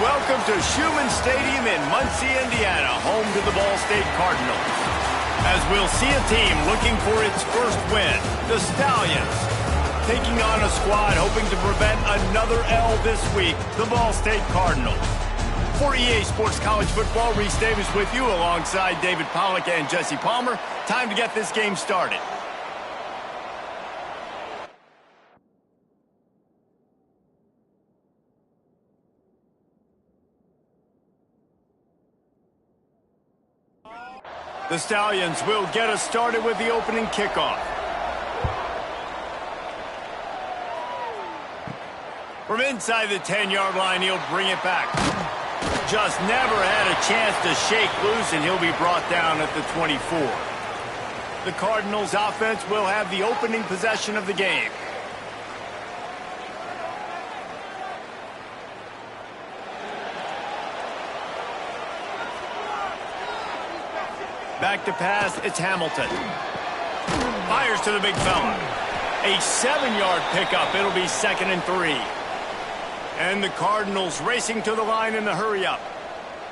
Welcome to Schumann Stadium in Muncie, Indiana, home to the Ball State Cardinals. As we'll see a team looking for its first win, the Stallions, taking on a squad hoping to prevent another L this week, the Ball State Cardinals. For EA Sports College Football, Reese Davis with you alongside David Pollack and Jesse Palmer. Time to get this game started. The Stallions will get us started with the opening kickoff. From inside the 10-yard line, he'll bring it back. Just never had a chance to shake loose, and he'll be brought down at the 24. The Cardinals' offense will have the opening possession of the game. Back to pass, it's Hamilton. Fires to the big fella. A 7-yard pickup. It'll be 2nd and 3. And the Cardinals racing to the line in the hurry-up.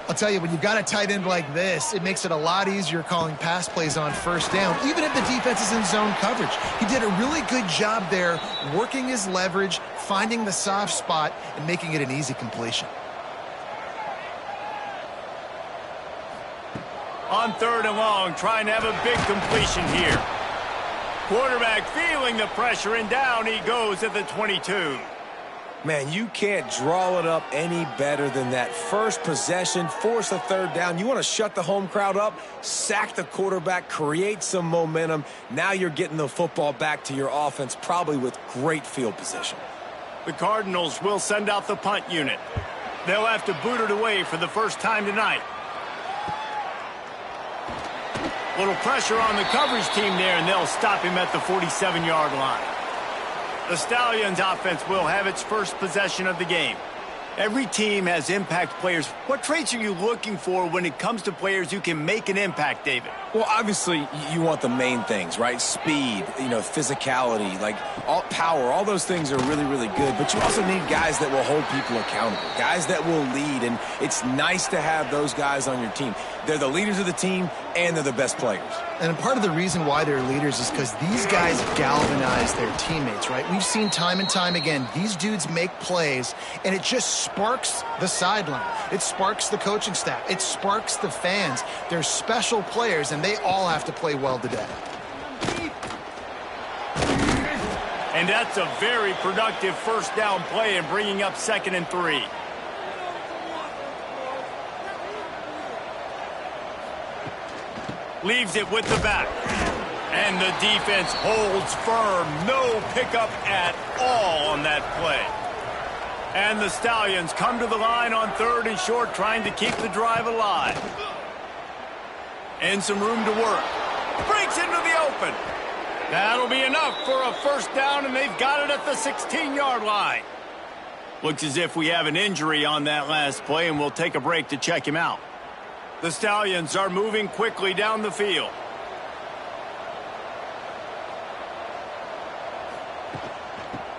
I'll tell you, when you've got a tight end like this, it makes it a lot easier calling pass plays on first down, even if the defense is in zone coverage. He did a really good job there, working his leverage, finding the soft spot, and making it an easy completion. On 3rd and long, trying to have a big completion here. Quarterback feeling the pressure, and down he goes at the 22. Man, you can't draw it up any better than that. First possession, force a 3rd down. You want to shut the home crowd up, sack the quarterback, create some momentum. Now you're getting the football back to your offense, probably with great field position. The Cardinals will send out the punt unit. They'll have to boot it away for the first time tonight. Little pressure on the coverage team there, and they'll stop him at the 47-yard line. The Stallions offense will have its first possession of the game. Every team has impact players. What traits are you looking for when it comes to players who can make an impact, David? Well, obviously, you want the main things, right? Speed, physicality, power. All those things are really, really good. But you also need guys that will hold people accountable, guys that will lead. And it's nice to have those guys on your team. They're the leaders of the team, and they're the best players. And part of the reason why they're leaders is because these guys galvanize their teammates, right? We've seen time and time again, these dudes make plays, and it just sparks the sideline. It sparks the coaching staff. It sparks the fans. They're special players, and they all have to play well today. And that's a very productive first down play and bringing up 2nd and 3. Leaves it with the back. And the defense holds firm. No pickup at all on that play. And the Stallions come to the line on 3rd and short, trying to keep the drive alive. And some room to work. Breaks into the open. That'll be enough for a first down, and they've got it at the 16-yard line. Looks as if we have an injury on that last play, and we'll take a break to check him out. The Stallions are moving quickly down the field.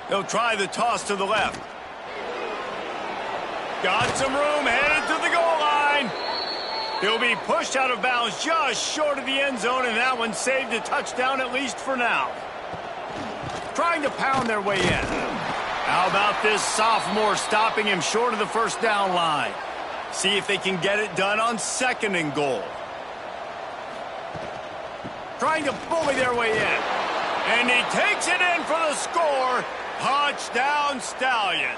They'll try the toss to the left. Got some room, headed to the goal line. He'll be pushed out of bounds just short of the end zone, and that one saved a touchdown at least for now. Trying to pound their way in. How about this sophomore stopping him short of the first down line? See if they can get it done on 2nd and goal. Trying to bully their way in. And he takes it in for the score. Touchdown, Stallions.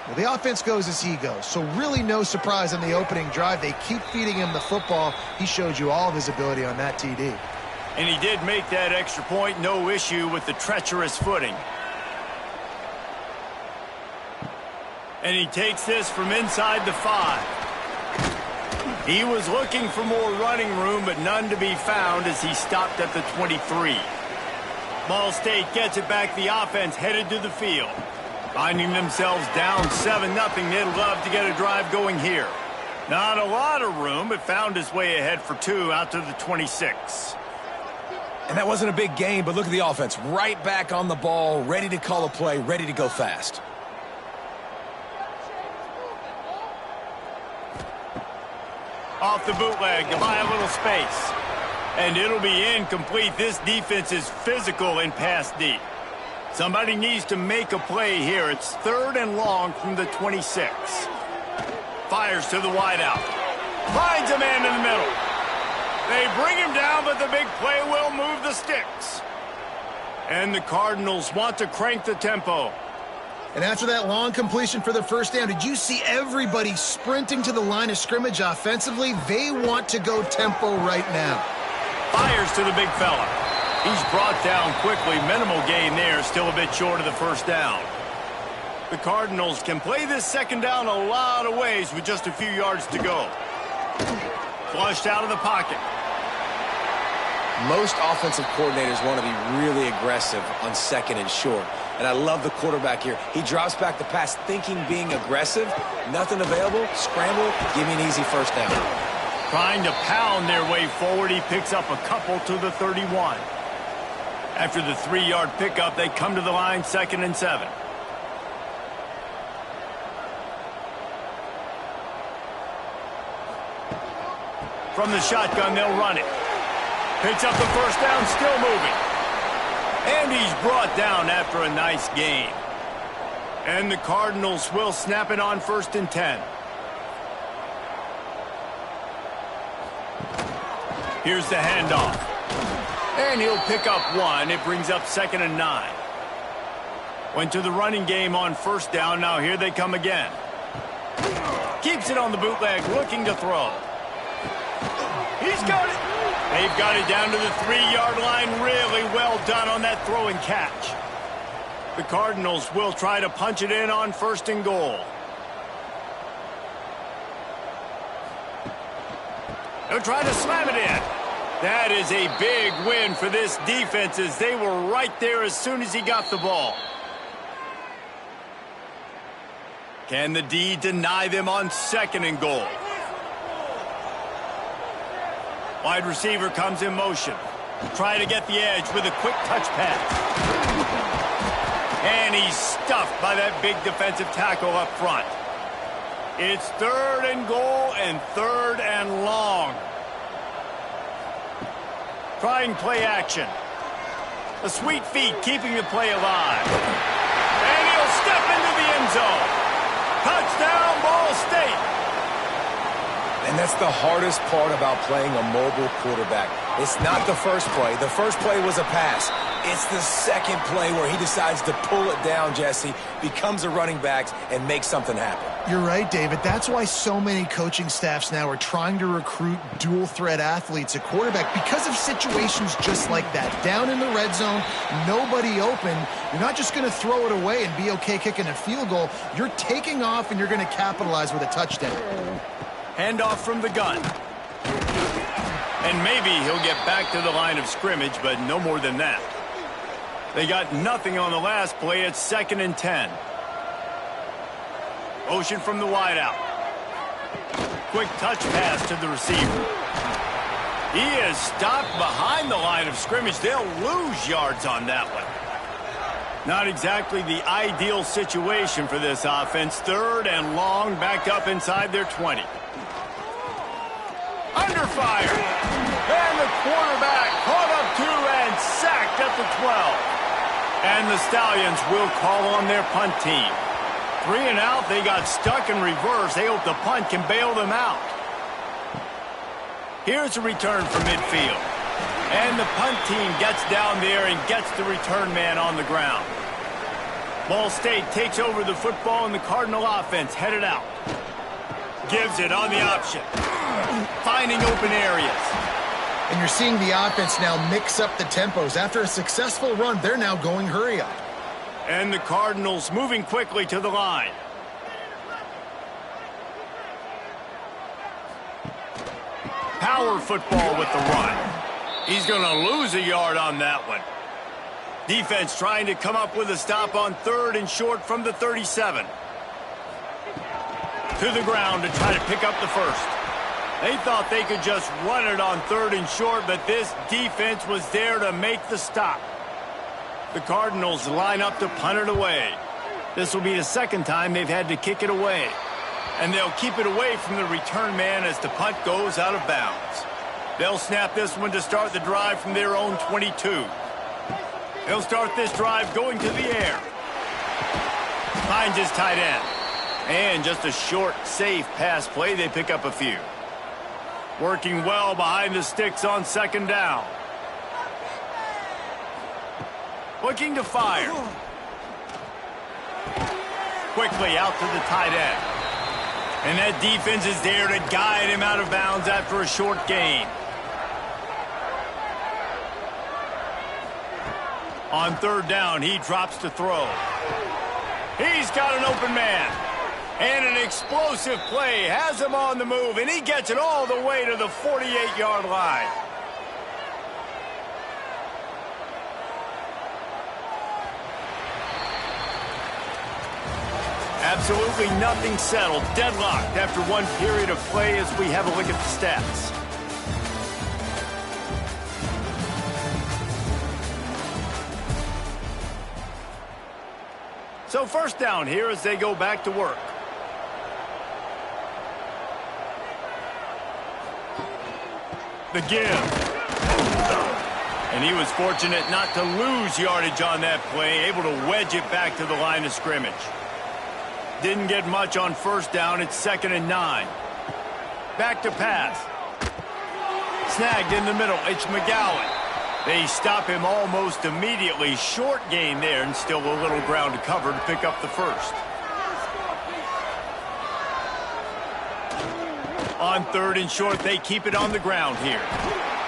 Well, the offense goes as he goes, so really no surprise on the opening drive. They keep feeding him the football. He showed you all of his ability on that TD. And he did make that extra point, no issue with the treacherous footing. And he takes this from inside the 5. He was looking for more running room, but none to be found as he stopped at the 23. Ball State gets it back. The offense headed to the field. Finding themselves down 7-0, they'd love to get a drive going here. Not a lot of room, but found his way ahead for 2 out to the 26. And that wasn't a big game, but look at the offense. Right back on the ball, ready to call a play, ready to go fast. Off the bootleg to buy a little space. And it'll be incomplete. This defense is physical in pass deep. Somebody needs to make a play here. It's 3rd and long from the 26. Fires to the wideout. Finds a man in the middle. They bring him down, but the big play will move the sticks. And the Cardinals want to crank the tempo. And after that long completion for the first down, did you see everybody sprinting to the line of scrimmage offensively? They want to go tempo right now. Fires to the big fella. He's brought down quickly. Minimal gain there, still a bit short of the first down. The Cardinals can play this second down a lot of ways with just a few yards to go. Flushed out of the pocket. Most offensive coordinators want to be really aggressive on 2nd and short. And I love the quarterback here. He drops back the pass thinking being aggressive. Nothing available. Scramble. Give me an easy first down. Trying to pound their way forward. He picks up a couple to the 31. After the 3-yard pickup, they come to the line 2nd and 7. From the shotgun, they'll run it. Picks up the first down, still moving. And he's brought down after a nice gain. And the Cardinals will snap it on 1st and 10. Here's the handoff. And he'll pick up 1. It brings up 2nd and 9. Went to the running game on 1st down. Now here they come again. Keeps it on the bootleg, looking to throw. He's got it. They've got it down to the 3-yard line. Really well done on that throw and catch. The Cardinals will try to punch it in on 1st and goal. They'll try to slam it in. That is a big win for this defense as they were right there as soon as he got the ball. Can the D deny them on 2nd and goal? Wide receiver comes in motion. Trying to get the edge with a quick touch pass. And he's stuffed by that big defensive tackle up front. It's 3rd and goal and 3rd and long. Trying play action. A sweet feat keeping the play alive. And he'll step into the end zone. Touchdown, Ball State. And that's the hardest part about playing a mobile quarterback. It's not the first play. The first play was a pass. It's the second play where he decides to pull it down, Jesse, becomes a running back, and makes something happen. You're right, David. That's why so many coaching staffs now are trying to recruit dual-threat athletes at quarterback because of situations just like that. Down in the red zone, nobody open. You're not just going to throw it away and be okay kicking a field goal. You're taking off, and you're going to capitalize with a touchdown. Handoff from the gun. And maybe he'll get back to the line of scrimmage, but no more than that. They got nothing on the last play. It's 2nd and 10. Motion from the wideout. Quick touch pass to the receiver. He is stopped behind the line of scrimmage. They'll lose yards on that one. Not exactly the ideal situation for this offense. 3rd and long, backed up inside their 20. Under fire. And the quarterback caught up to and sacked at the 12. And the Stallions will call on their punt team. 3 and out, they got stuck in reverse. They hope the punt can bail them out. Here's a return from midfield. And the punt team gets down there and gets the return man on the ground. Ball State takes over the football and the Cardinal offense headed out. Gives it on the option. Finding open areas. And you're seeing the offense now mix up the tempos. After a successful run, they're now going hurry up. And the Cardinals moving quickly to the line. Power football with the run. He's going to lose a yard on that one. Defense trying to come up with a stop on 3rd and short from the 37. To the ground to try to pick up the first. They thought they could just run it on 3rd and short, but this defense was there to make the stop. The Cardinals line up to punt it away. This will be the second time they've had to kick it away. And they'll keep it away from the return man as the punt goes out of bounds. They'll snap this one to start the drive from their own 22. They'll start this drive going to the air. Finds his tight end. And just a short, safe pass play. They pick up a few. Working well behind the sticks on second down. Looking to fire. Quickly out to the tight end. And that defense is there to guide him out of bounds after a short gain. On third down, he drops to throw. He's got an open man. And an explosive play has him on the move, and he gets it all the way to the 48-yard line. Absolutely nothing settled. Deadlocked after one period of play as we have a look at the stats. So first down here as they go back to work. The give. And he was fortunate not to lose yardage on that play, able to wedge it back to the line of scrimmage. Didn't get much on first down. It's 2nd and 9. Back to pass. Snagged in the middle. It's McGowan. They stop him almost immediately. Short gain there and still a little ground to cover to pick up the first. On third and short, they keep it on the ground here.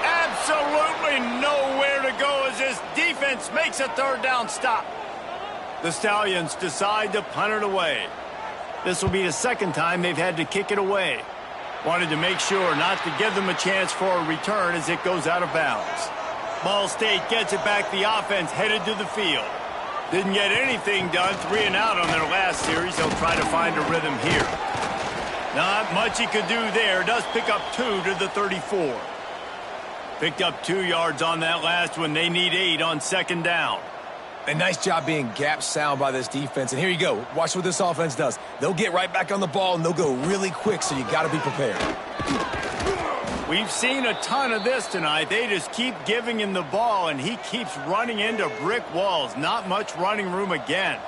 Absolutely nowhere to go as this defense makes a third down stop. The Stallions decide to punt it away. This will be the second time they've had to kick it away. Wanted to make sure not to give them a chance for a return as it goes out of bounds. Ball State gets it back. The offense headed to the field. Didn't get anything done. 3 and out on their last series. They'll try to find a rhythm here. Not much he could do there. Does pick up 2 to the 34. Picked up 2 yards on that last one. They need 8 on second down. A nice job being gap sound by this defense. And here you go. Watch what this offense does. They'll get right back on the ball, and they'll go really quick, so you got to be prepared. We've seen a ton of this tonight. They just keep giving him the ball, and he keeps running into brick walls. Not much running room again.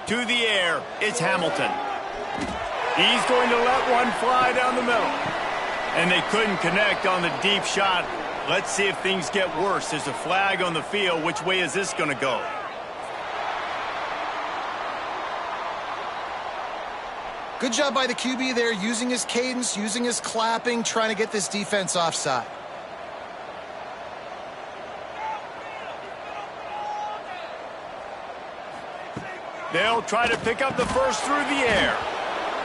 To the air, it's Hamilton. He's going to let one fly down the middle. And they couldn't connect on the deep shot. Let's see if things get worse. There's a flag on the field. Which way is this going to go? Good job by the QB there, using his cadence, using his clapping, trying to get this defense offside. They'll try to pick up the first through the air.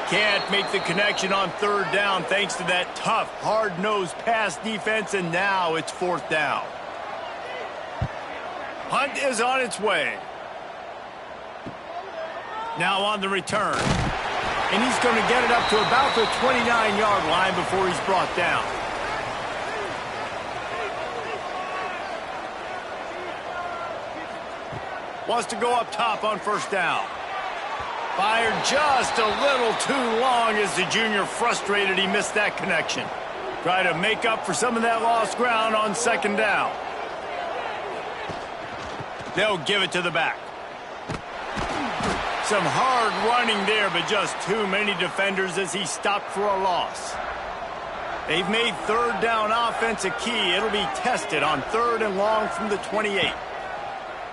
Can't make the connection on third down thanks to that tough, hard-nosed pass defense, and now it's 4th down. Punt is on its way. Now on the return. And he's going to get it up to about the 29-yard line before he's brought down. Wants to go up top on first down. Fired just a little too long as the junior frustrated he missed that connection. Try to make up for some of that lost ground on second down. They'll give it to the back. Some hard running there, but just too many defenders as he stopped for a loss. They've made third down offense a key. It'll be tested on 3rd and long from the 28.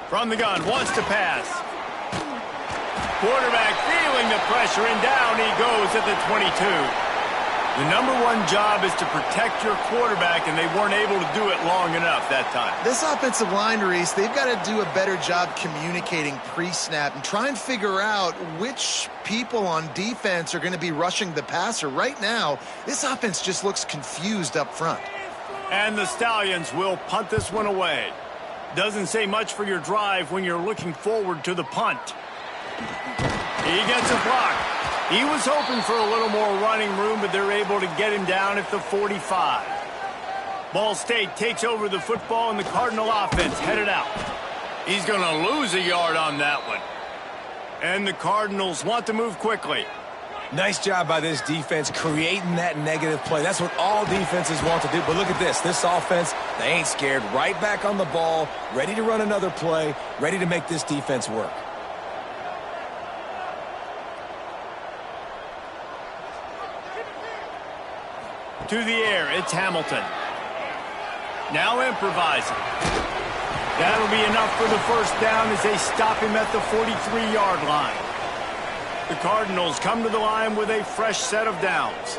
From the gun, wants to pass. Quarterback feeling the pressure, and down he goes at the 22. The number one job is to protect your quarterback, and they weren't able to do it long enough that time. This offensive line, Reese, they've got to do a better job communicating pre-snap and try and figure out which people on defense are going to be rushing the passer. Right now, this offense just looks confused up front. And the Stallions will punt this one away. Doesn't say much for your drive when you're looking forward to the punt. He gets a block. He was hoping for a little more running room, but they're able to get him down at the 45. Ball State takes over the football, and the Cardinal offense headed out. He's going to lose a yard on that one. And the Cardinals want to move quickly. Nice job by this defense creating that negative play. That's what all defenses want to do. But look at this. This offense, they ain't scared. Right back on the ball, ready to run another play, ready to make this defense work. To the air, it's Hamilton. Now improvising. That'll be enough for the first down as they stop him at the 43-yard line. The Cardinals come to the line with a fresh set of downs.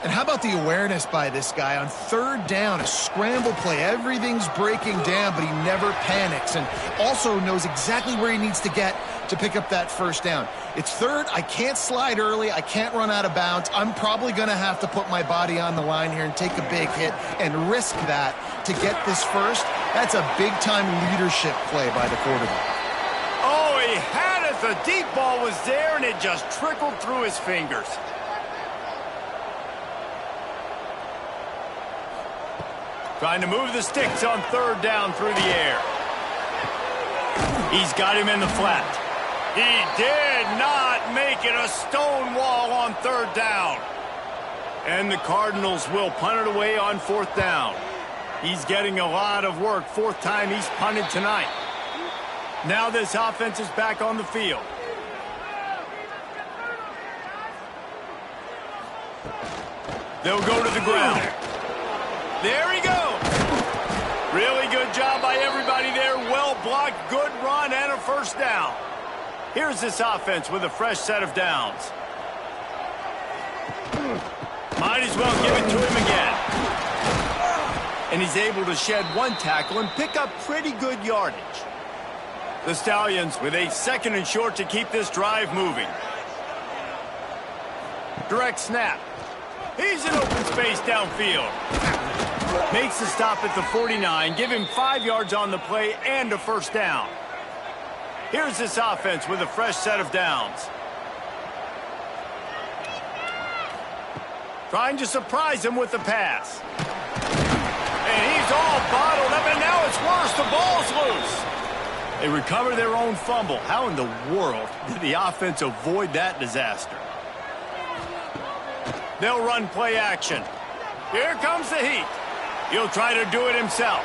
And how about the awareness by this guy on third down, a scramble play. Everything's breaking down, but he never panics and also knows exactly where he needs to get to pick up that first down. It's third. I can't slide early. I can't run out of bounds. I'm probably going to have to put my body on the line here and take a big hit and risk that to get this first. That's a big-time leadership play by the quarterback. Oh, he had it. The deep ball was there, and it just trickled through his fingers. Trying to move the sticks on third down through the air. He's got him in the flat. He did not make it a stone wall on third down. And the Cardinals will punt it away on fourth down. He's getting a lot of work. Fourth time he's punted tonight. Now this offense is back on the field. They'll go to the ground. There he goes. Really good job by everybody there. Well blocked, good run, and a first down. Here's this offense with a fresh set of downs. Might as well give it to him again. And he's able to shed one tackle and pick up pretty good yardage. The Stallions with a second and short to keep this drive moving. Direct snap. He's in open space downfield. Makes the stop at the 49. Give him 5 yards on the play and a first down. Here's this offense with a fresh set of downs. Trying to surprise him with the pass. And he's all bottled up, and now it's worse. The ball's loose. They recover their own fumble. How in the world did the offense avoid that disaster? They'll run play action. Here comes the heat. He'll try to do it himself.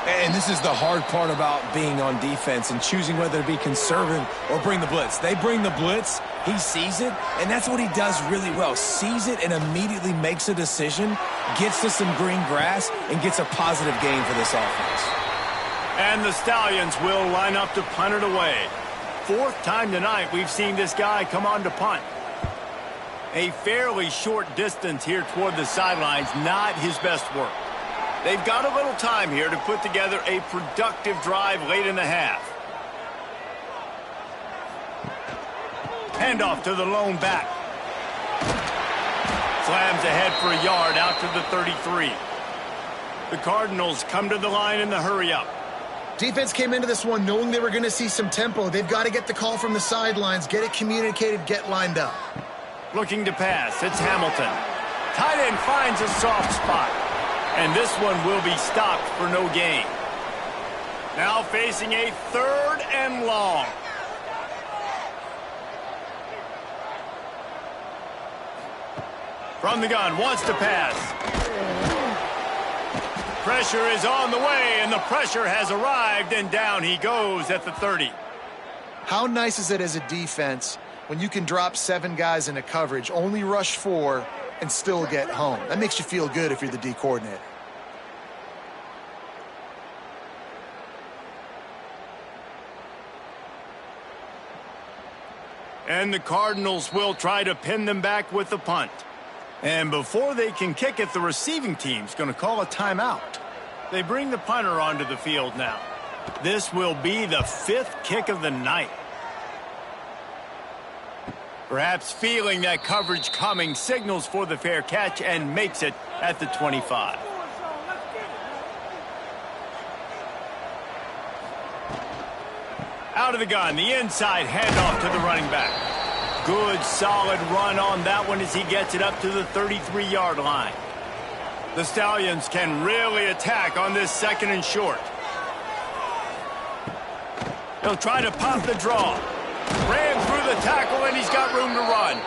And this is the hard part about being on defense and choosing whether to be conservative or bring the blitz. They bring the blitz, he sees it, and that's what he does really well. Sees it and immediately makes a decision, gets to some green grass, and gets a positive gain for this offense. And the Stallions will line up to punt it away. Fourth time tonight we've seen this guy come on to punt. A fairly short distance here toward the sidelines, not his best work. They've got a little time here to put together a productive drive late in the half. Handoff to the lone back. Slams ahead for a yard out to the 33. The Cardinals come to the line in the hurry-up. Defense came into this one knowing they were going to see some tempo. They've got to get the call from the sidelines, get it communicated, get lined up. Looking to pass, it's Hamilton. Tight end finds a soft spot. And this one will be stopped for no gain. Now facing a third and long. From the gun, wants to pass. Pressure is on the way, and the pressure has arrived, and down he goes at the 30. How nice is it as a defense when you can drop 7 guys into coverage, only rush 4, and still get home? That makes you feel good if you're the D coordinator. And the Cardinals will try to pin them back with the punt. And before they can kick it, the receiving team's going to call a timeout. They bring the punter onto the field now. This will be the 5th kick of the night. Perhaps feeling that coverage coming, signals for the fair catch and makes it at the 25. Out of the gun, the inside handoff to the running back. Good, solid run on that one as he gets it up to the 33-yard line. The Stallions can really attack on this second and short. They'll try to pop the draw. Ran through the tackle, and he's got room to run.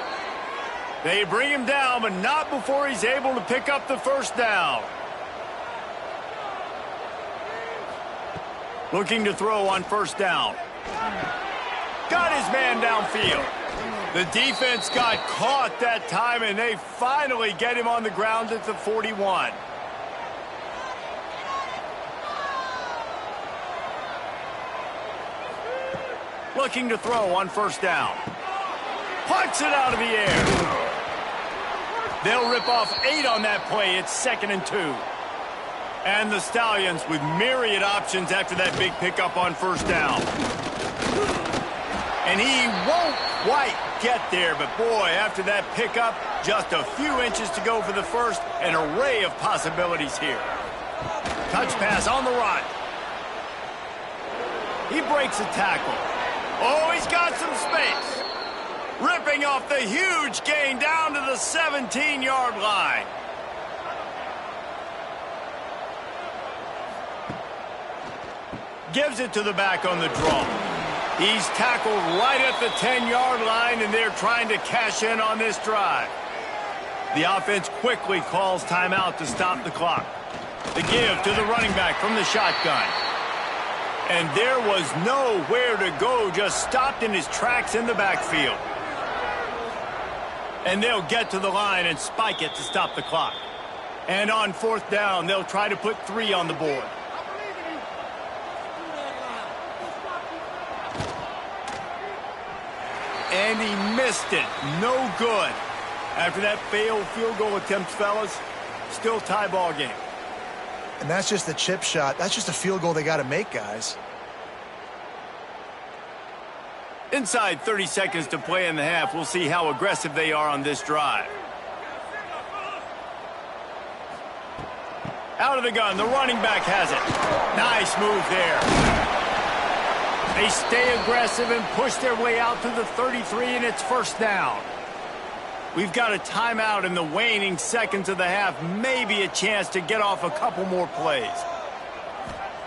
They bring him down, but not before he's able to pick up the first down. Looking to throw on first down. Got his man downfield. The defense got caught that time, and they finally get him on the ground at the 41. Looking to throw on first down. Punts it out of the air. They'll rip off 8 on that play. It's 2nd and 2. And the Stallions with myriad options after that big pickup on first down. And he won't quite get there, but boy, after that pickup, just a few inches to go for the first, an array of possibilities here. Touch pass on the run. He breaks a tackle. Oh, he's got some space. Ripping off the huge gain down to the 17-yard line. Gives it to the back on the draw. He's tackled right at the 10-yard line, and they're trying to cash in on this drive. The offense quickly calls timeout to stop the clock. The give to the running back from the shotgun. And there was nowhere to go, just stopped in his tracks in the backfield. And they'll get to the line and spike it to stop the clock. And on fourth down, they'll try to put 3 on the board. And he missed it. No good. After that failed field goal attempt, fellas, still tie ball game. And that's just a chip shot. That's just a field goal they got to make, guys. Inside 30 seconds to play in the half. We'll see how aggressive they are on this drive. Out of the gun, the running back has it. Nice move there. They stay aggressive and push their way out to the 33, and it's first down. We've got a timeout in the waning seconds of the half. Maybe a chance to get off a couple more plays.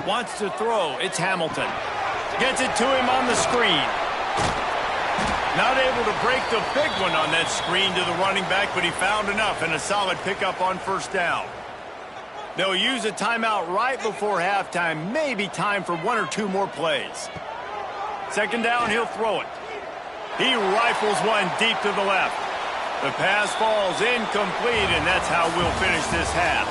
Wants to throw. It's Hamilton. Gets it to him on the screen. Not able to break the big one on that screen to the running back, but he found enough and a solid pickup on first down. They'll use a timeout right before halftime. Maybe time for 1 or 2 more plays. Second down, he'll throw it. He rifles one deep to the left. The pass falls incomplete, and that's how we'll finish this half.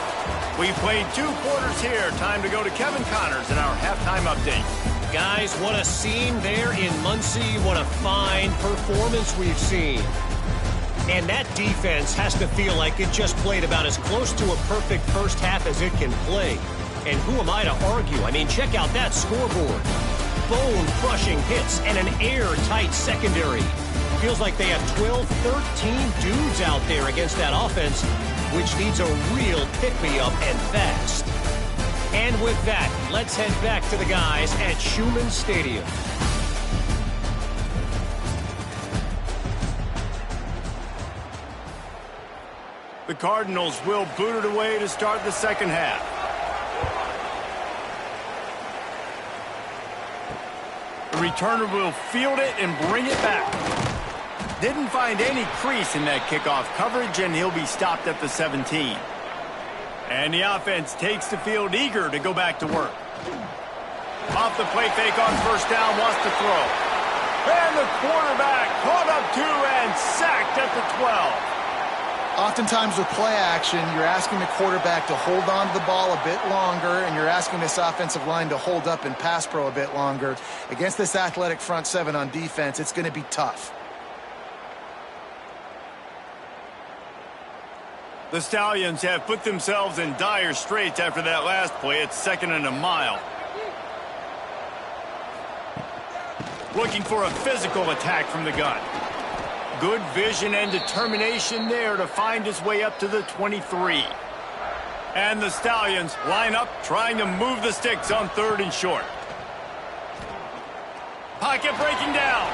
We played 2 quarters here. Time to go to Kevin Connors in our halftime update. Guys, what a scene there in Muncie. What a fine performance we've seen. And that defense has to feel like it just played about as close to a perfect first half as it can play. And who am I to argue? I mean, check out that scoreboard. Bone-crushing hits and an airtight secondary. Feels like they have 12, 13 dudes out there against that offense, which needs a real pick-me-up and fast. And with that, let's head back to the guys at Schumann Stadium. The Cardinals will boot it away to start the second half. The returner will field it and bring it back. Didn't find any crease in that kickoff coverage, and he'll be stopped at the 17. And the offense takes the field eager to go back to work. Off the play fake on first down, wants to throw. And the quarterback caught up 2 and sacked at the 12. Oftentimes with play action, you're asking the quarterback to hold on to the ball a bit longer, and you're asking this offensive line to hold up in pass pro a bit longer. Against this athletic front 7 on defense, it's going to be tough. The Stallions have put themselves in dire straits after that last play. It's 2nd and a mile. Looking for a physical attack from the gun. Good vision and determination there to find his way up to the 23. And the Stallions line up trying to move the sticks on 3rd and short. Pocket breaking down.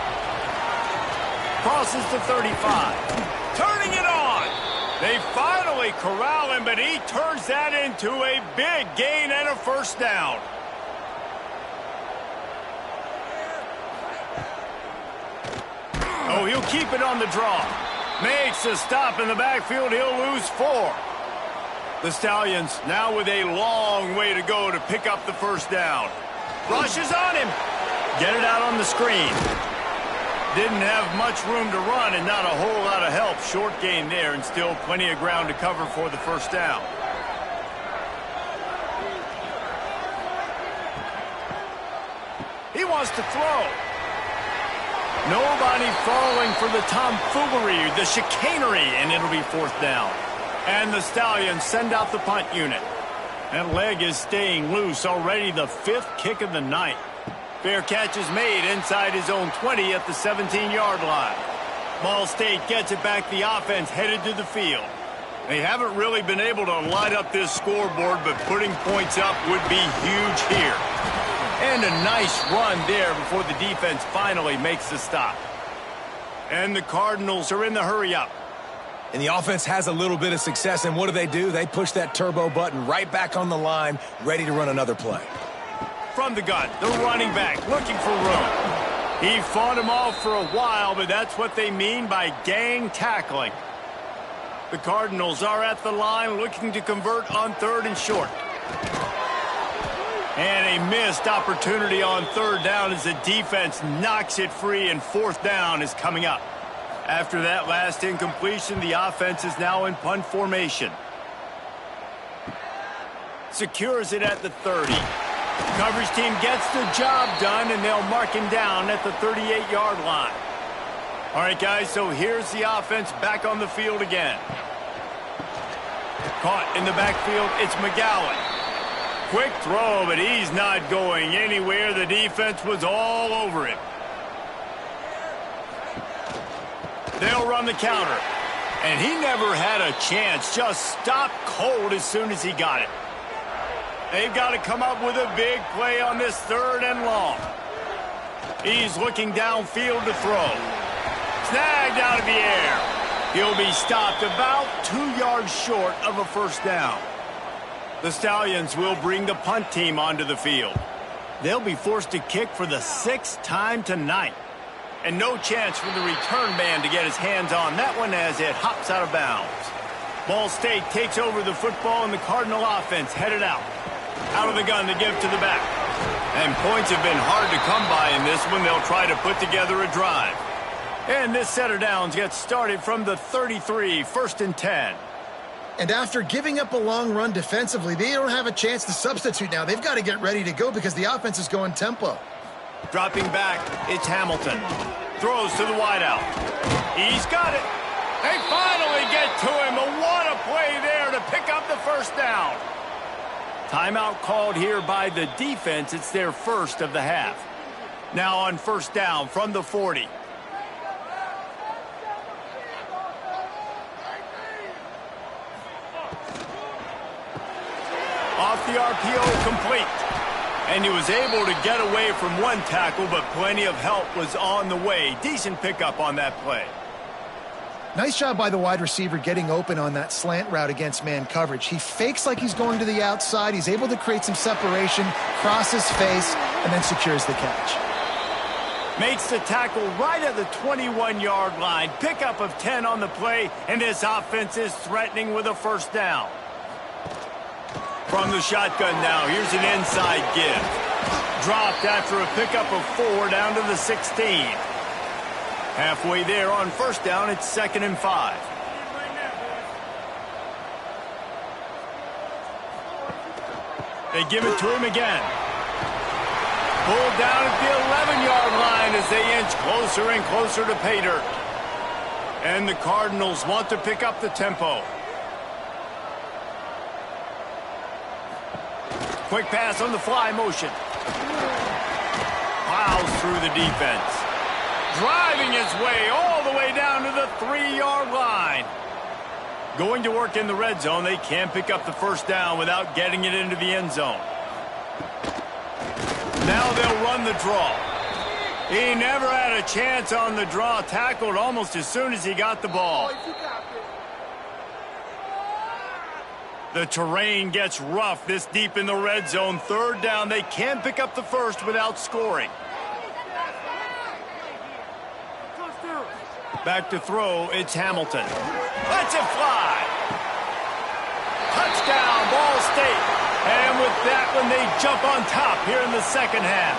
Crosses to 35. Turning it on. They finally corral him, but he turns that into a big gain and a first down. He'll keep it on the draw. Makes a stop in the backfield. He'll lose 4. The Stallions now with a long way to go to pick up the first down. Rushes on him. Get it out on the screen. Didn't have much room to run and not a whole lot of help. Short gain there and still plenty of ground to cover for the first down. He wants to throw. Nobody falling for the tomfoolery, the chicanery, and it'll be fourth down. And the Stallions send out the punt unit. That leg is staying loose, already the 5th kick of the night. Fair catch is made inside his own 20 at the 17-yard line. Ball State gets it back. The offense headed to the field. They haven't really been able to light up this scoreboard, but putting points up would be huge here. And a nice run there before the defense finally makes the stop. And the Cardinals are in the hurry-up. And the offense has a little bit of success, and what do? They push that turbo button right back on the line, ready to run another play. From the gun, the running back looking for room. He fought him off for a while, but that's what they mean by gang tackling. The Cardinals are at the line looking to convert on 3rd and short. And a missed opportunity on 3rd down as the defense knocks it free, and 4th down is coming up. After that last incompletion, the offense is now in punt formation. Secures it at the 30. Coverage team gets the job done, and they'll mark him down at the 38-yard line. All right, guys, so here's the offense back on the field again. Caught in the backfield, it's McGowan. Quick throw, but he's not going anywhere. The defense was all over him. They'll run the counter. And he never had a chance. Just stopped cold as soon as he got it. They've got to come up with a big play on this 3rd and long. He's looking downfield to throw. Snagged out of the air. He'll be stopped about 2 yards short of a first down. The Stallions will bring the punt team onto the field. They'll be forced to kick for the 6th time tonight. And no chance for the return man to get his hands on that one as it hops out of bounds. Ball State takes over the football, and the Cardinal offense headed out. Out of the gun to give to the back. And points have been hard to come by in this one. They'll try to put together a drive. And this set of downs gets started from the 33, 1st and 10. And after giving up a long run defensively, they don't have a chance to substitute now. They've got to get ready to go because the offense is going tempo. Dropping back, it's Hamilton. Throws to the wideout. He's got it. They finally get to him, but what a play there to pick up the first down. Timeout called here by the defense. It's their first of the half. Now on first down from the 40. Off the RPO, complete. And he was able to get away from one tackle, but plenty of help was on the way. Decent pickup on that play. Nice job by the wide receiver getting open on that slant route against man coverage. He fakes like he's going to the outside. He's able to create some separation, cross his face, and then secures the catch. Makes the tackle right at the 21-yard line. Pickup of 10 on the play, and this offense is threatening with a first down. From the shotgun now, here's an inside give. Dropped after a pickup of 4 down to the 16. Halfway there on first down, it's 2nd and 5. They give it to him again. Pulled down at the 11-yard line as they inch closer and closer to pay dirt. And the Cardinals want to pick up the tempo. Quick pass on the fly motion. Plows through the defense. Driving his way all the way down to the 3-yard line. Going to work in the red zone. They can't pick up the first down without getting it into the end zone. Now they'll run the draw. He never had a chance on the draw. Tackled almost as soon as he got the ball. The terrain gets rough this deep in the red zone. 3rd down. They can't pick up the first without scoring. Back to throw, it's Hamilton. Lets it fly. Touchdown, Ball State. And with that one, they jump on top here in the second half.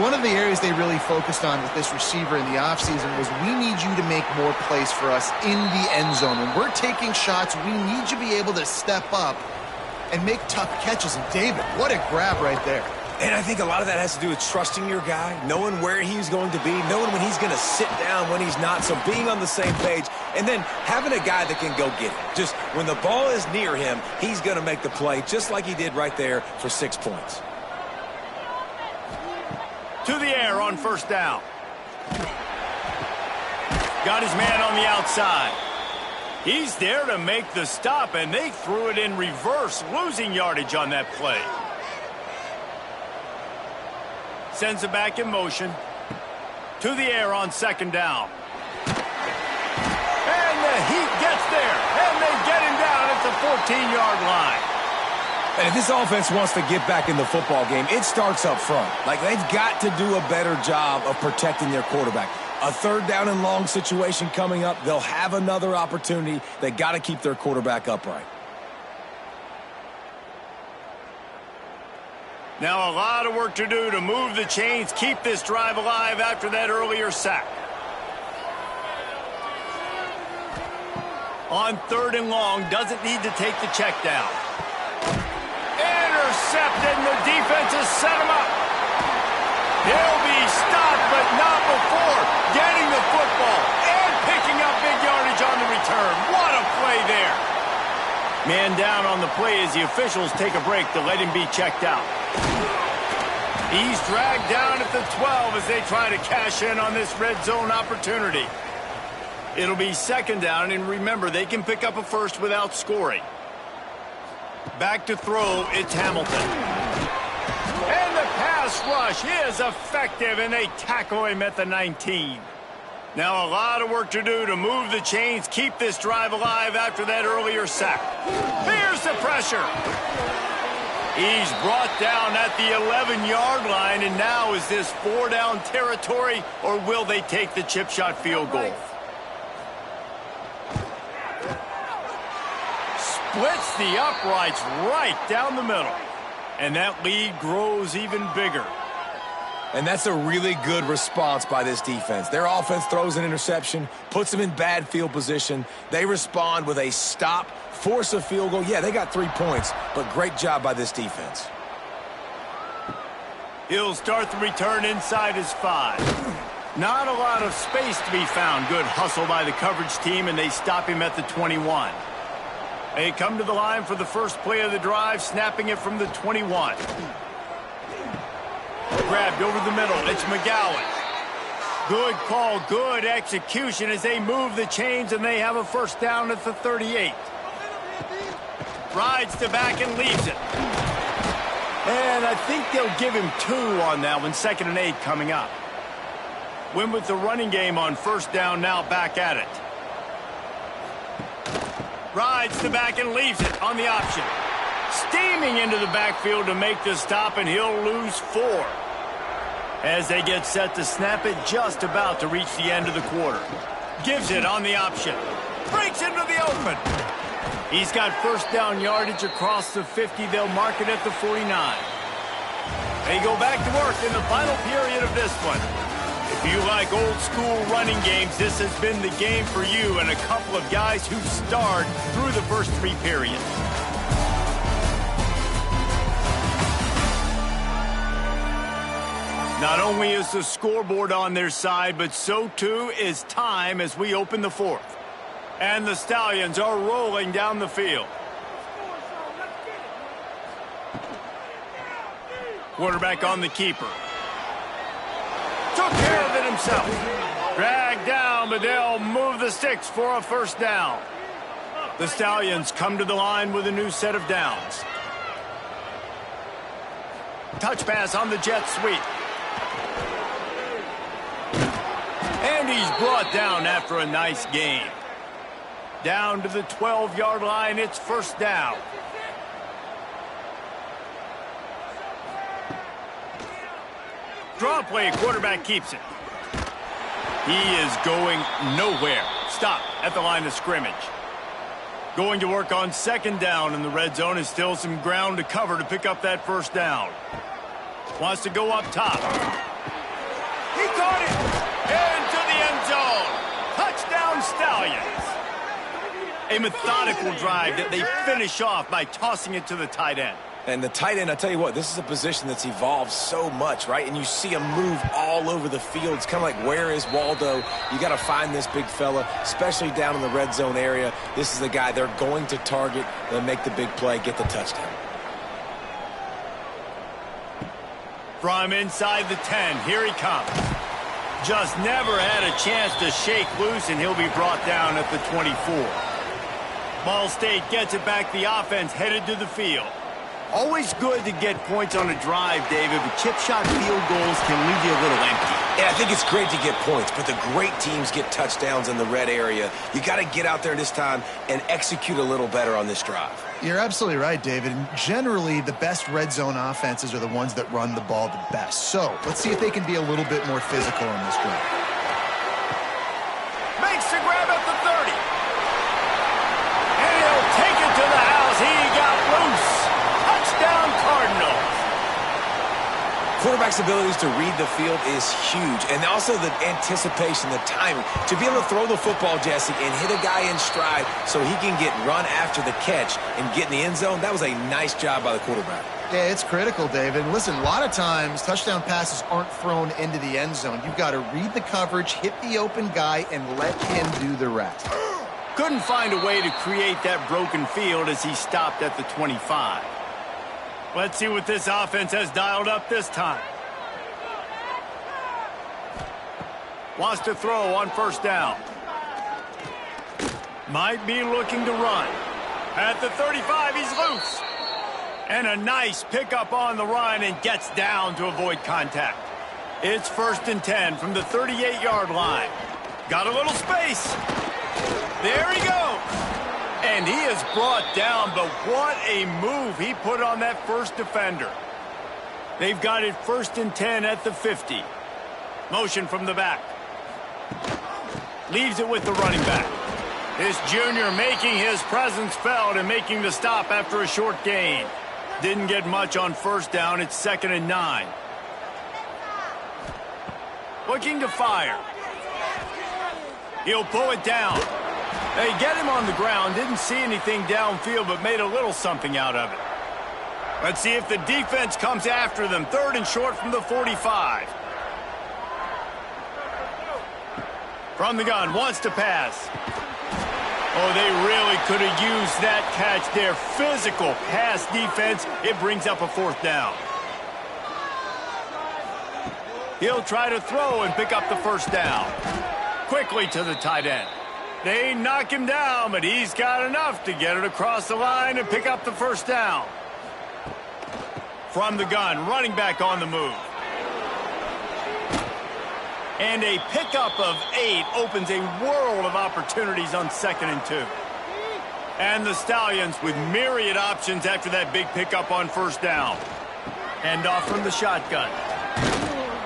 One of the areas they really focused on with this receiver in the offseason was we need you to make more plays for us in the end zone. When we're taking shots, we need you to be able to step up and make tough catches. And David, what a grab right there. And I think a lot of that has to do with trusting your guy, knowing where he's going to be, knowing when he's going to sit down, when he's not, so being on the same page, and then having a guy that can go get it. Just when the ball is near him, he's going to make the play, just like he did right there for 6 points. To the air on first down. Got his man on the outside. He's there to make the stop, and they threw it in reverse, losing yardage on that play. Sends it back in motion. To the air on second down. And the Heat gets there. And they get him down at the 14-yard line. And if this offense wants to get back in the football game, it starts up front. Like, they've got to do a better job of protecting their quarterback. A third down and long situation coming up. They'll have another opportunity. They got to keep their quarterback upright. Now a lot of work to do to move the chains, keep this drive alive after that earlier sack. On third and long, doesn't need to take the check down. Intercepted, and the defense has set him up. He'll be stopped, but not before getting the football and picking up big yardage on the return. What a play there. Man down on the play as the officials take a break to let him be checked out. He's dragged down at the 12 as they try to cash in on this red zone opportunity. It'll be second down, and remember, they can pick up a first without scoring. Back to throw, it's Hamilton. And the pass rush is effective, and they tackle him at the 19. Now a lot of work to do to move the chains, keep this drive alive after that earlier sack. Here's the pressure. He's brought down at the 11-yard line, and now is this 4-down territory, or will they take the chip shot field goal? Splits the uprights right down the middle, and that lead grows even bigger. And that's a really good response by this defense. Their offense throws an interception, puts them in bad field position. They respond with a stop, force a field goal. Yeah, they got 3 points, but great job by this defense. He'll start the return inside his 5. Not a lot of space to be found. Good hustle by the coverage team, and they stop him at the 21. They come to the line for the first play of the drive, snapping it from the 21. Grabbed over the middle. It's McGowan. Good call, good execution as they move the chains, and they have a first down at the 38. Rides to back and leaves it. And I think they'll give him 2 on that one. 2nd and 8 coming up. Win with the running game on first down, now back at it. Rides to back and leaves it on the option. Steaming into the backfield to make the stop, and he'll lose 4. As they get set to snap it, just about to reach the end of the quarter. Gives it on the option. Breaks into the open. He's got first down yardage across the 50. They'll mark it at the 49. They go back to work in the final period of this one. If you like old school running games, this has been the game for you and a couple of guys who starred through the first 3 periods. Not only is the scoreboard on their side, but so too is time as we open the 4th. And the Stallions are rolling down the field. Quarterback on the keeper. Took care of it himself. Dragged down, but they'll move the sticks for a first down. The Stallions come to the line with a new set of downs. Touch pass on the jet sweep. And he's brought down after a nice game. Down to the 12-yard line, it's first down. Draw play, quarterback keeps it. He is going nowhere. Stop at the line of scrimmage. Going to work on second down in the red zone is still some ground to cover to pick up that first down. Wants to go up top. He caught it! Into the end zone. Touchdown Stallions. A methodical drive that they finish off by tossing it to the tight end. And the tight end, I tell you what, this is a position that's evolved so much, right? And you see him move all over the field. It's kind of like, where is Waldo? You got to find this big fella, especially down in the red zone area. This is the guy they're going to target. They'll make the big play, get the touchdown. From inside the 10, here he comes. Just never had a chance to shake loose, and he'll be brought down at the 24. Ball State gets it back. The offense headed to the field. Always good to get points on a drive, David, but chip shot field goals can leave you a little empty. Yeah, I think it's great to get points, but the great teams get touchdowns in the red area. You got to get out there this time and execute a little better on this drive. You're absolutely right, David. And generally, the best red zone offenses are the ones that run the ball the best. So let's see if they can be a little bit more physical on this drive. Makes the grab at the 30. And he'll take it to the house. He got loose. Touchdown Cardinals. Quarterback's abilities to read the field is huge, and also the anticipation, the timing. To be able to throw the football, Jesse, and hit a guy in stride so he can get run after the catch and get in the end zone, that was a nice job by the quarterback. Yeah, it's critical, David. Listen, a lot of times touchdown passes aren't thrown into the end zone. You've got to read the coverage, hit the open guy, and let him do the rest. Couldn't find a way to create that broken field as he stopped at the 25. Let's see what this offense has dialed up this time. Wants to throw on first down. Might be looking to run. At the 35, he's loose. And a nice pickup on the run and gets down to avoid contact. It's 1st and 10 from the 38-yard line. Got a little space. There he goes. And he is brought down, but what a move he put on that first defender. They've got it 1st and 10 at the 50. Motion from the back. Leaves it with the running back. This junior making his presence felt and making the stop after a short gain. Didn't get much on first down. It's 2nd and 9. Looking to fire. He'll pull it down. They get him on the ground. Didn't see anything downfield, but made a little something out of it. Let's see if the defense comes after them. 3rd and short from the 45. From the gun, wants to pass. Oh, they really could have used that catch there. Physical pass defense. It brings up a 4th down. He'll try to throw and pick up the first down. Quickly to the tight end. They knock him down, but he's got enough to get it across the line and pick up the first down. From the gun, running back on the move. And a pickup of 8 opens a world of opportunities on 2nd and 2. And the Stallions with myriad options after that big pickup on first down. Hand off from the shotgun.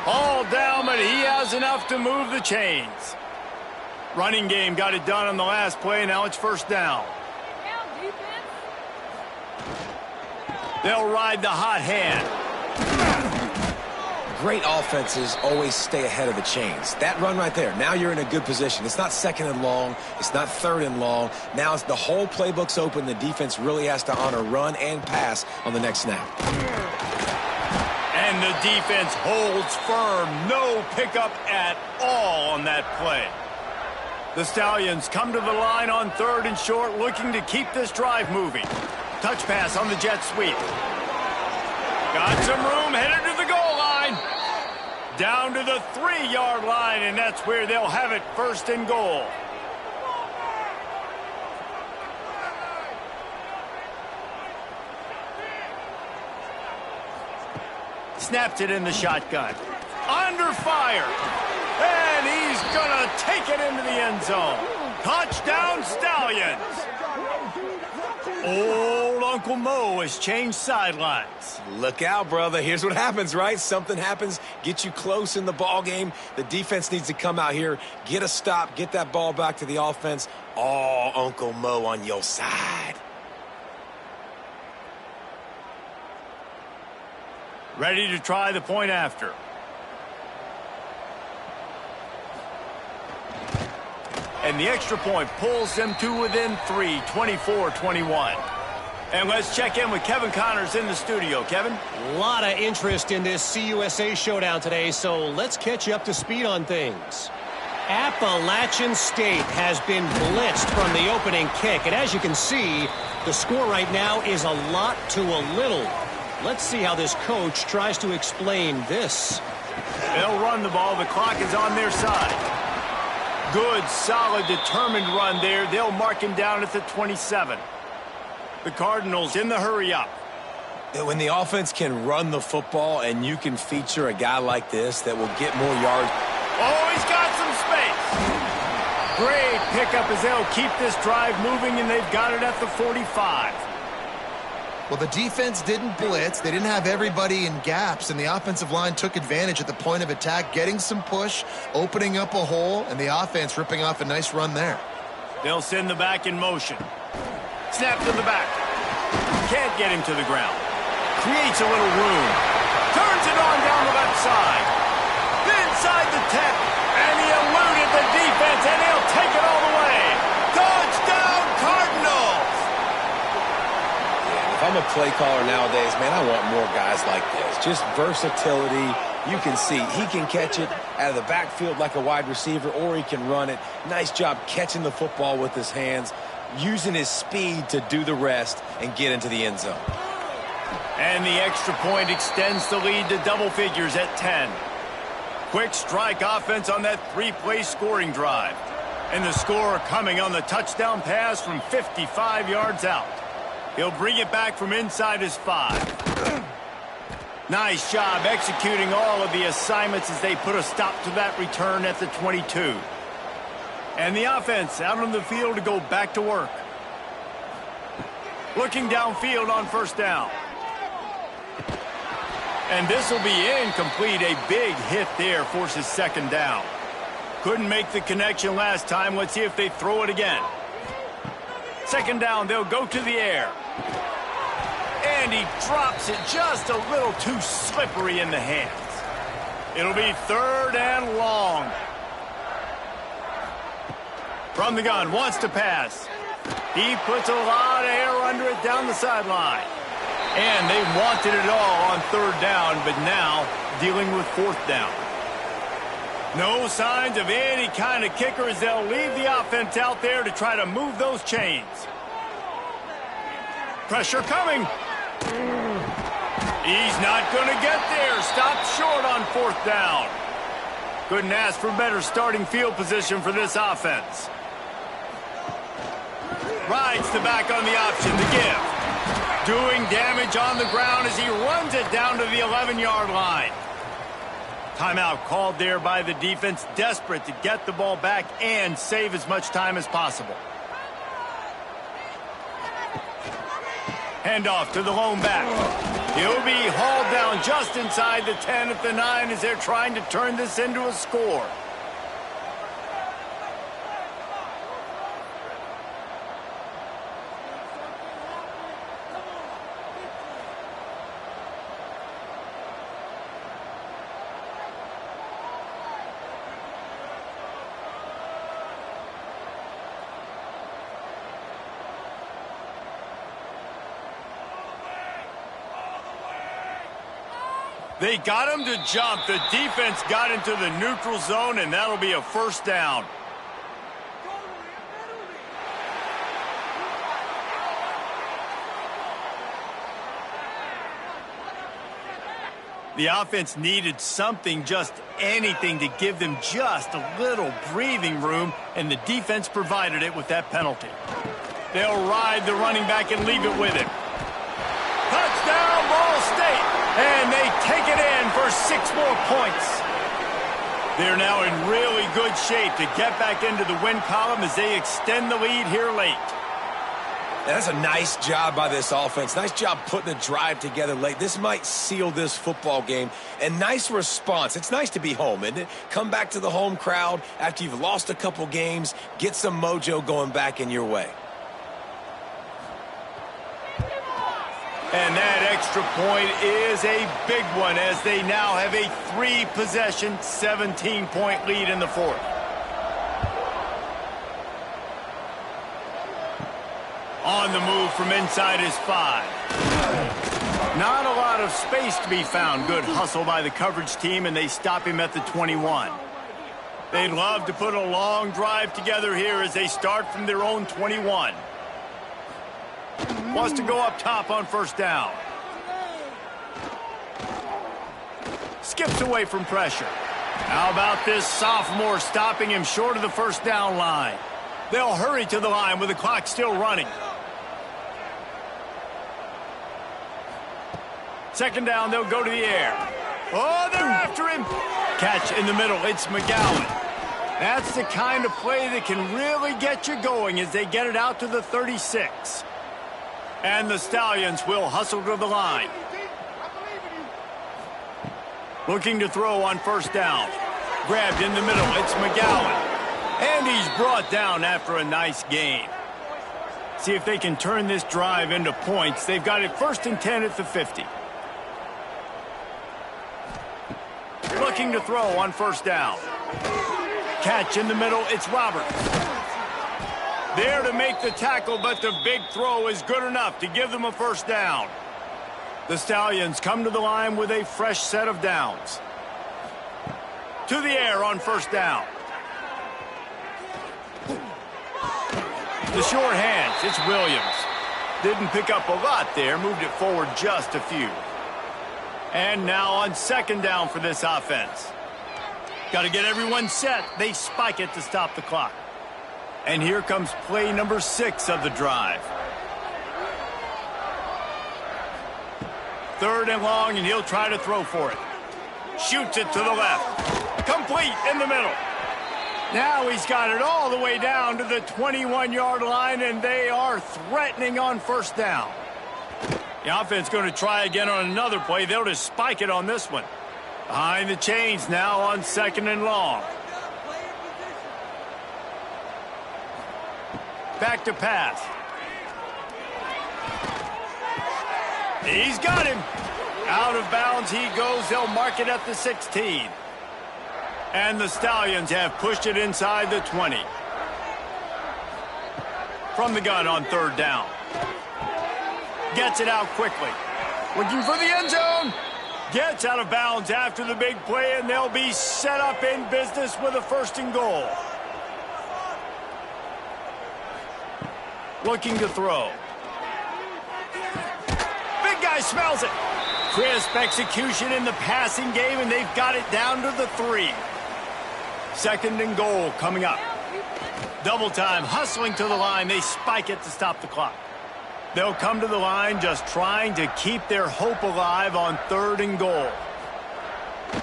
All down, but he has enough to move the chains. Running game got it done on the last play. Now it's first down. They'll ride the hot hand. Great offenses always stay ahead of the chains. That run right there, now you're in a good position. It's not 2nd and long. It's not 3rd and long. Now it's the whole playbook's open. The defense really has to honor run and pass on the next snap. And the defense holds firm. No pickup at all on that play. The Stallions come to the line on 3rd and short, looking to keep this drive moving. Touch pass on the jet sweep. Got some room, headed to the goal line. Down to the 3-yard line, and that's where they'll have it, 1st and goal. Snaps it in the shotgun. Under fire. And he's going to take it into the end zone. Touchdown, Stallions. Old Uncle Mo has changed sidelines. Look out, brother. Here's what happens, right? Something happens, get you close in the ball game. The defense needs to come out here, get a stop, get that ball back to the offense. Oh, Uncle Mo on your side. Ready to try the point after. And the extra point pulls them to within 3, 24-21. And let's check in with Kevin Connors in the studio. Kevin? A lot of interest in this CUSA showdown today, so let's catch you up to speed on things. Appalachian State has been blitzed from the opening kick, and as you can see, the score right now is a lot to a little. Let's see how this coach tries to explain this. They'll run the ball. The clock is on their side. Good, solid, determined run there. They'll mark him down at the 27. The Cardinals in the hurry-up. When the offense can run the football and you can feature a guy like this that will get more yards. Oh, he's got some space. Great pickup as they'll keep this drive moving, and they've got it at the 45. Well, the defense didn't blitz. They didn't have everybody in gaps, and the offensive line took advantage at the point of attack, getting some push, opening up a hole, and the offense ripping off a nice run there. They'll send the back in motion. Snap to the back. Can't get him to the ground. Creates a little room. Turns it on down the left side. Inside the 10. And he eluded the defense, and he'll take it all the way. Touchdown, Cardinals! If I'm a play caller nowadays, man, I want more guys like this. Just versatility. You can see he can catch it out of the backfield like a wide receiver, or he can run it. Nice job catching the football with his hands, using his speed to do the rest and get into the end zone. And the extra point extends the lead to double figures at 10. Quick strike offense on that three-play scoring drive. And the score coming on the touchdown pass from 55 yards out. He'll bring it back from inside his 5. Nice job executing all of the assignments as they put a stop to that return at the 22. And the offense out on the field to go back to work. Looking downfield on first down. And this will be incomplete. A big hit there forces second down. Couldn't make the connection last time. Let's see if they throw it again. Second down, they'll go to the air. And he drops it just a little too slippery in the hands. It'll be third and long. From the gun, wants to pass. He puts a lot of air under it down the sideline. And they wanted it all on third down, but now dealing with fourth down. No signs of any kind of kicker as they'll leave the offense out there to try to move those chains. Pressure coming. He's not going to get there. Stopped short on fourth down. Couldn't ask for better starting field position for this offense. Rides the back on the option to give. Doing damage on the ground as he runs it down to the 11-yard line. Timeout called there by the defense, desperate to get the ball back and save as much time as possible. Handoff to the lone back. He'll be hauled down just inside the 10 at the 9 as they're trying to turn this into a score. They got him to jump. The defense got into the neutral zone, and that'll be a first down. The offense needed something, just anything, to give them just a little breathing room, and the defense provided it with that penalty. They'll ride the running back and leave it with him. Touchdown, Ball State! And they take it in for 6 more points. They're now in really good shape to get back into the win column as they extend the lead here late. That's a nice job by this offense. Nice job putting a drive together late. This might seal this football game. And nice response. It's nice to be home, isn't it? Come back to the home crowd after you've lost a couple games. Get some mojo going back in your way. And that extra point is a big one as they now have a 3-possession, 17-point lead in the fourth. On the move from inside his 5. Not a lot of space to be found. Good hustle by the coverage team, and they stop him at the 21. They'd love to put a long drive together here as they start from their own 21. Wants to go up top on first down. Skips away from pressure. How about this sophomore stopping him short of the first down line? They'll hurry to the line with the clock still running. Second down, they'll go to the air. Oh, they're after him. Catch in the middle. It's McGowan. That's the kind of play that can really get you going as they get it out to the 36. And the Stallions will hustle to the line. Looking to throw on first down. Grabbed in the middle. It's McGowan. And he's brought down after a nice gain. See if they can turn this drive into points. They've got it 1st and 10 at the 50. Looking to throw on first down. Catch in the middle. It's Roberts. There to make the tackle, but the big throw is good enough to give them a first down. The Stallions come to the line with a fresh set of downs. To the air on first down. The short hands, it's Williams. Didn't pick up a lot there, moved it forward just a few. And now on second down for this offense. Got to get everyone set. They spike it to stop the clock. And here comes play number 6 of the drive. 3rd and long, and he'll try to throw for it. Shoots it to the left. Complete in the middle. Now he's got it all the way down to the 21-yard line, and they are threatening on first down. The offense going to try again on another play. They'll just spike it on this one. Behind the chains now on 2nd and long. Back to pass. He's got him. Out of bounds he goes. They'll mark it at the 16. And the Stallions have pushed it inside the 20. From the gun on 3rd down. Gets it out quickly. Looking for the end zone. Gets out of bounds after the big play, and they'll be set up in business with a 1st and goal. Looking to throw. Big guy smells it. Crisp execution in the passing game, and they've got it down to the 3. 2nd and goal coming up. Double time, hustling to the line. They spike it to stop the clock. They'll come to the line just trying to keep their hope alive on 3rd and goal.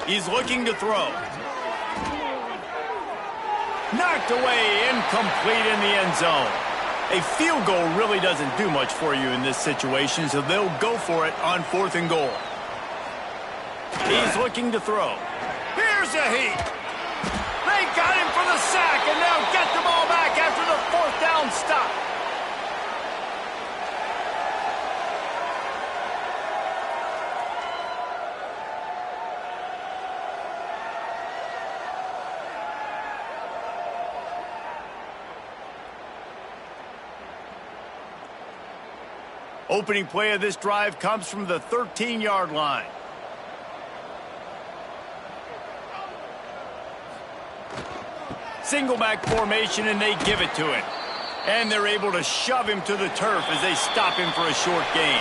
He's looking to throw. Knocked away, incomplete in the end zone. A field goal really doesn't do much for you in this situation, so they'll go for it on 4th and goal. He's looking to throw. Here's a heat. They got him for the sack, and they'll get the ball back after the 4th down stop. Opening play of this drive comes from the 13-yard line. Single back formation, and they give it to him. And they're able to shove him to the turf as they stop him for a short gain.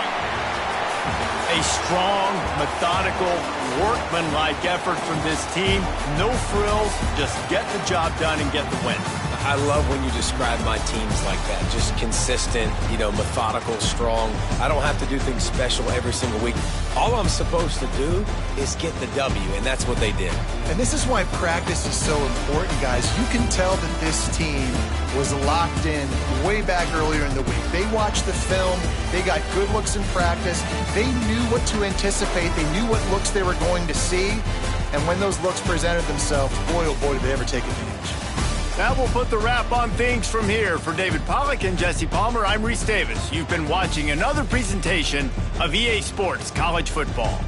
A strong, methodical, workmanlike effort from this team. No frills, just get the job done and get the win. I love when you describe my teams like that. Just consistent, methodical, strong. I don't have to do things special every single week. All I'm supposed to do is get the W, and that's what they did. And this is why practice is so important, guys. You can tell that this team was locked in way back earlier in the week. They watched the film. They got good looks in practice. They knew what to anticipate. They knew what looks they were going to see. And when those looks presented themselves, boy, oh boy, did they ever take advantage. That will put the wrap on things from here. For David Pollack and Jesse Palmer, I'm Reese Davis. You've been watching another presentation of EA Sports College Football.